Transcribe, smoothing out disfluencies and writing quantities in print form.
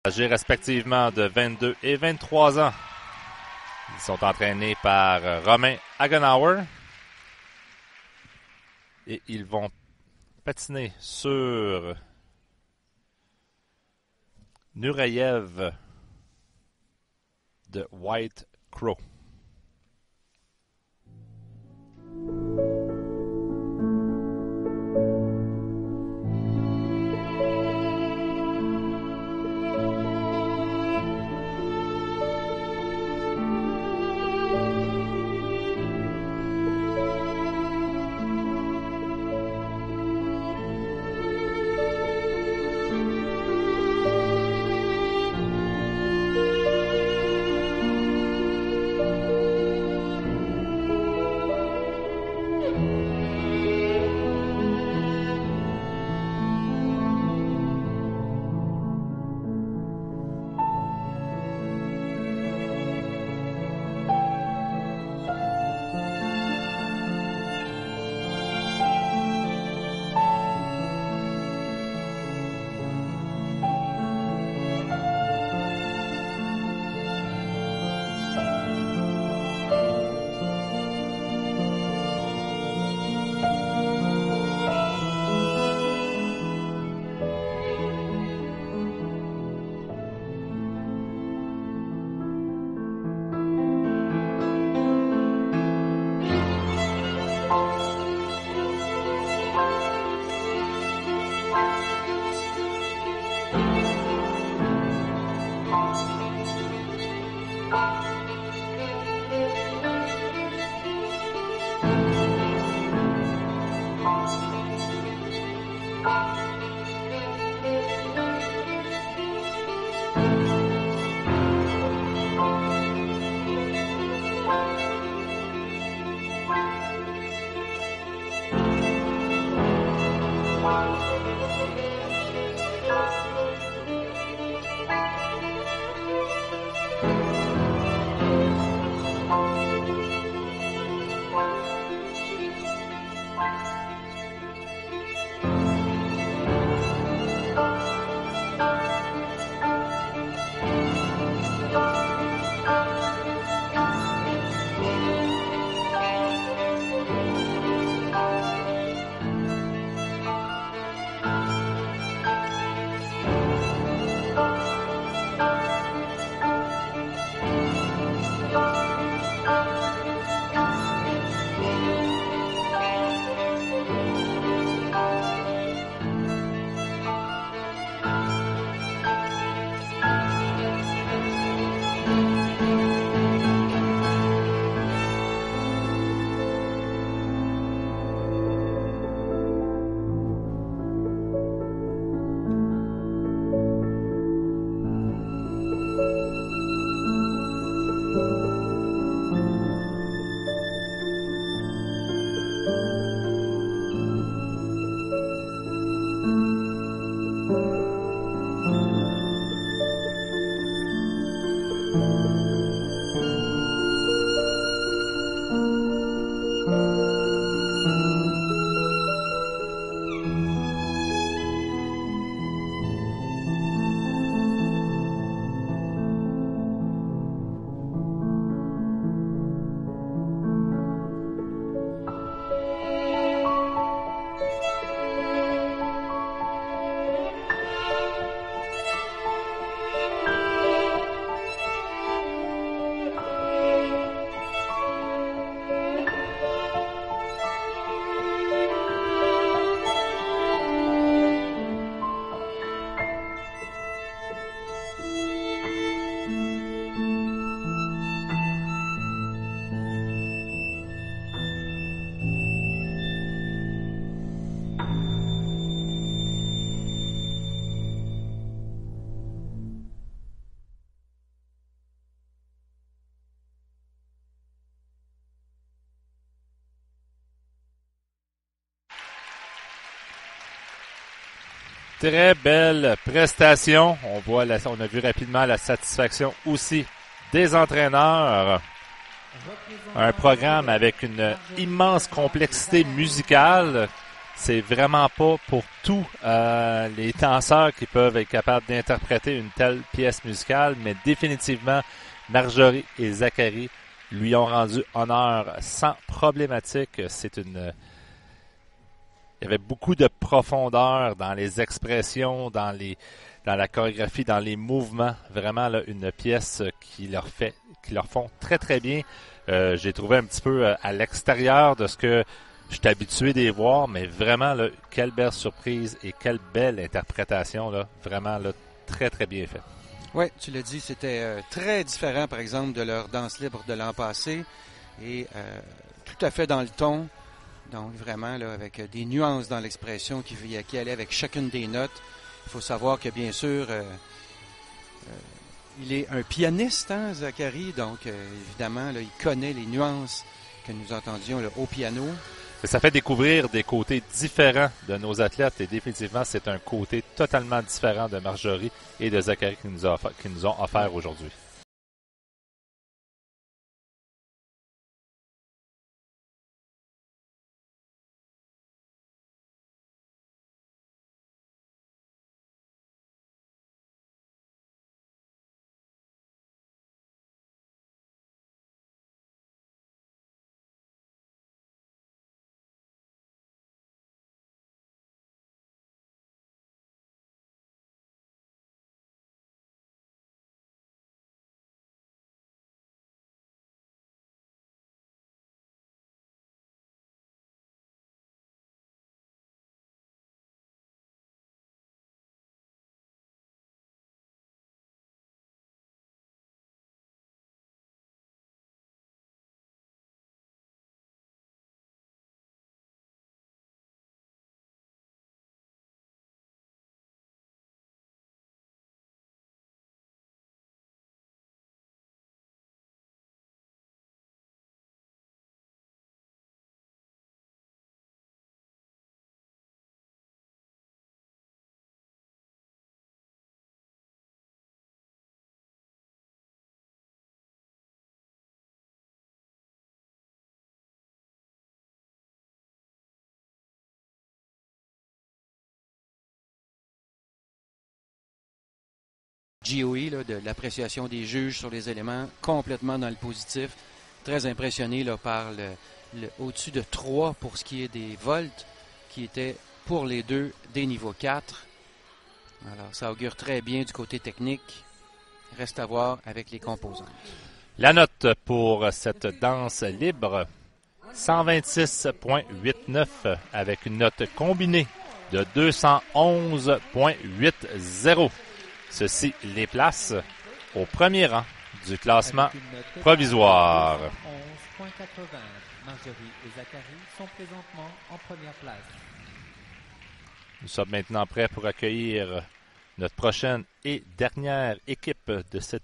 Âgés respectivement de 22 et 23 ans. Ils sont entraînés par Romain Hagenauer. Et ils vont patiner sur Nureyev de White Crow. Très belle prestation. On a vu rapidement la satisfaction aussi des entraîneurs. Un programme avec une immense complexité musicale c'est vraiment pas pour tous les danseurs qui peuvent être capables d'interpréter une telle pièce musicale, mais définitivement, Marjorie et Zachary lui ont rendu honneur sans problématique. Il y avait beaucoup de profondeur dans les expressions, dans la chorégraphie, dans les mouvements. Vraiment là, une pièce qui leur font très très bien. J'ai trouvé un petit peu à l'extérieur de ce que je suis habitué d'y voir, mais vraiment là, quelle belle surprise et quelle belle interprétation là, vraiment là, très très bien fait. Oui, tu l'as dit, c'était très différent, par exemple, de leur danse libre de l'an passé et tout à fait dans le ton. Donc, vraiment, là, avec des nuances dans l'expression qui allaient avec chacune des notes. Il faut savoir que, bien sûr, il est un pianiste, hein, Zachary. Donc, évidemment, là, il connaît les nuances que nous entendions là, au piano. Ça fait découvrir des côtés différents de nos athlètes et définitivement, c'est un côté totalement différent de Marjorie et de Zachary qui nous ont offert aujourd'hui. GOE, là, de l'appréciation des juges sur les éléments, complètement dans le positif. Très impressionné là, par au-dessus de 3 pour ce qui est des volts, qui étaient pour les deux des niveaux 4. Alors, ça augure très bien du côté technique. Reste à voir avec les composantes. La note pour cette danse libre, 126.89 avec une note combinée de 211.80. Ceci les place au premier rang du classement provisoire. 11.80. Marjorie et Zachary sont présentement en première place. Nous sommes maintenant prêts pour accueillir notre prochaine et dernière équipe de cette